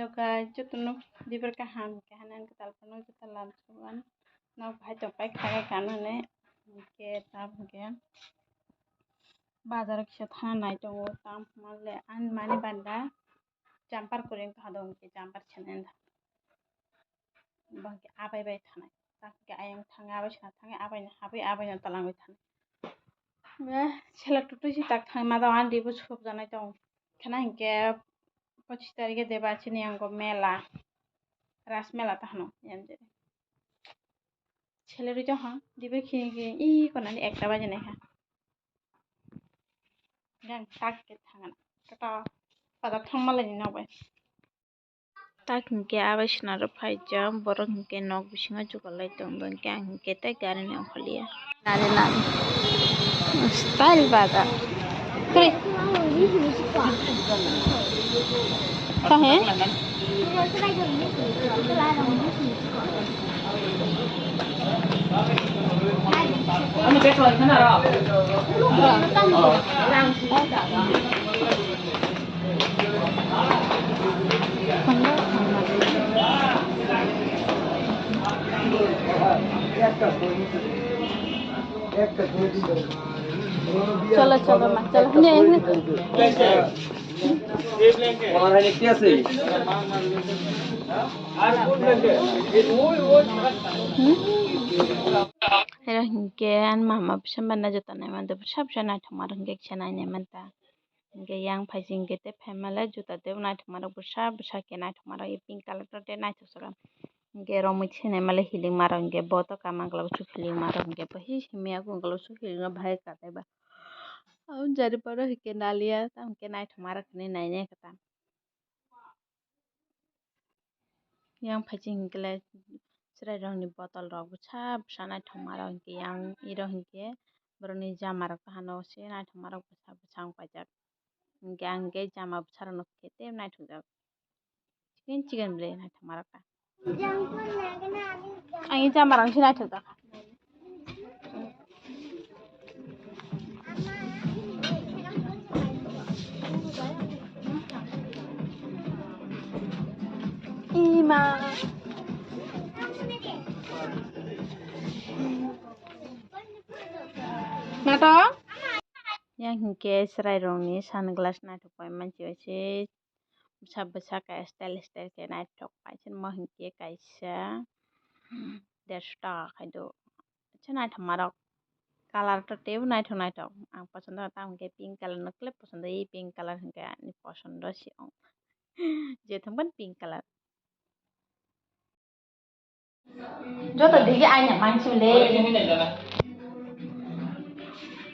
Hello guys, jotunu diber kahan kahanan ke talpano jota lansuan nak bhai topai khaga kanane ke tam ke bazar ke thana nai tongo tam malle an mani banda jampar kuring khadong ke jampar chenen bang ke abai bai thana tak ke ayang thanga bai chana thanga abai na talang bai thana me chela tutu si tak thang ma dawan dibu chup janai tong khana ke 25 তারিখে দেবা আছে নিয়াঙ্গ মেলা রাস মেলা তাহানো জানজে ছেলেরই তো হ্যাঁ দিবে খেয়ে ই কোনানি একটা বাজে নাই হ্যাঁ গান তাককে থাঙানা tata পাদা থাংমালানি নাওবাই tak hingke abai sinaro phaijam borok hingke nok bisingo jugalai tongdon ke ang hingke tei gari ni ongkhalia nari style bada kre kahe Ano beso ay kana ra? चलो चलो मत चलो Orang ini kia sih. Hello hingke an mama sambana jota nai manta sab sana thamar hingke chana nai manta hingke yang phajing ke te family jota te nai thamar busa ke nai thamar pink color te nai thosara hingke romoi chene male healing maro hingke boto kamangla su healing maro hingke pahi himya gungalo su healing bhai kataiba au jari paro hingke nalia tamke nai thamar kne nai ne kata yang phajing hingke Serai rongni botol rok busa nai thongma rok hingke yang iro hingke boroni jama rok kahano se nai thongma rok busa ongpaijak hingke ang hingke jama busa rok nukhe te nai thongjak chicken ble nai thongma rok ang jama rok se nai thongjak Ima Nato yang hingke serai rongni sunglass naithokpai manchi se busa ka style ke naithokpai chen mo hingke kaisa 150 taka khaido chen naithokma rok color to tebo naithok ang posondo ta hingke pink color nukle posondo ei pink color hingke ani posondo si ong jethongban pink color joto dige anya manchule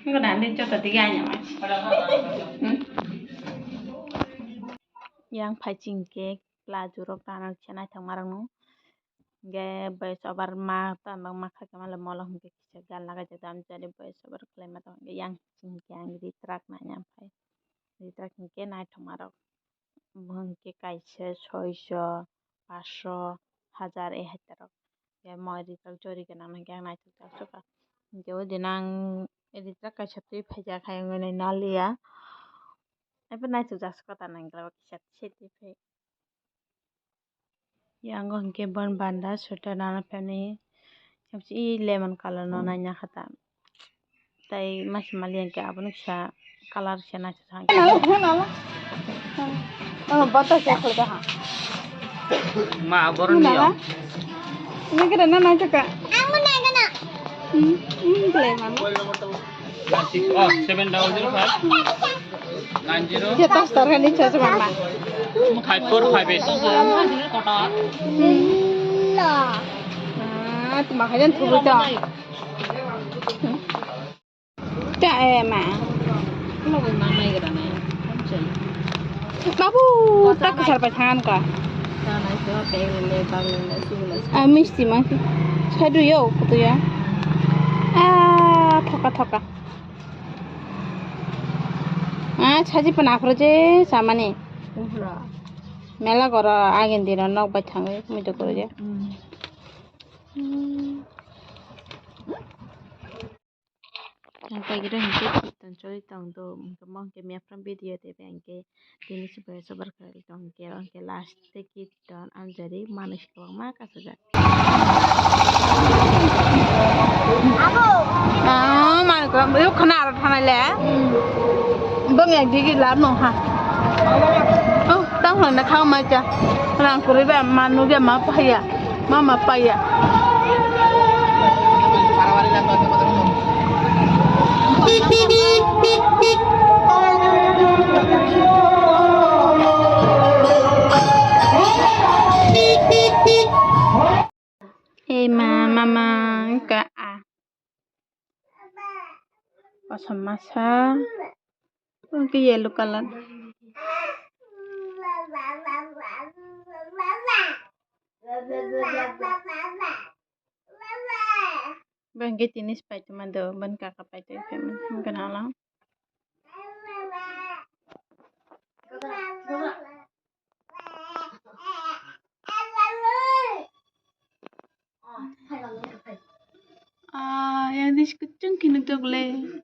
Nggak nanti joto dige anya manchi yang phajing ke plaju rok tanak chenai thangmarang no ge boys obar ma ta bang ma khake male molo hingke kisa gal lagai jadam jari boys obar klai ma tong yang hingke ang ritrak na nyam phai ritrak hingke nai thangmarok hingke kaisa 600 500 1000 ei haitarok ge moi ritrak jori ganang hingke ang nai thokjak soka hingke o dinang ritrak kaisa tui phaijak hayung nai nalia abo nai thokjak soka ta nangla kisa seti phai yang hingke bon banda sweater nana pemni i lemon color no nanya khata tai mas mali hingke abono kisa color se nai thang bata se kholga ha Ma boron niyo. ini kira nana chaka ang nai kana play mama Oh 7005 90 jeta star kan ni chacha mama 5458 kota la tuma hajan thuru ta cha ma Ano kung nanay ka na babu tak kesal pasangan ka Nanay siya pele bangla sila misti mati chadu yo kutu ya thoka chaji pana khroje samane mela gora agen dino nok bai thange mito koroje yang kayak gitu hingga kita coy tong do kemong ke mia from video te bengke ini supaya sabar kali tong ke last kita anjari manusia kawang maka saja mà có biết khả nào thằng này lẽ bưng ngày đi làm nó hả tao lần nó không mà cha làm của bé mà nó cái mà phải à mà phải à mama ka pasang masa cái yellow color bangkit ini supaya cuma do ban kakak pakai itu mungkin halang yang diskucung kini tuh boleh.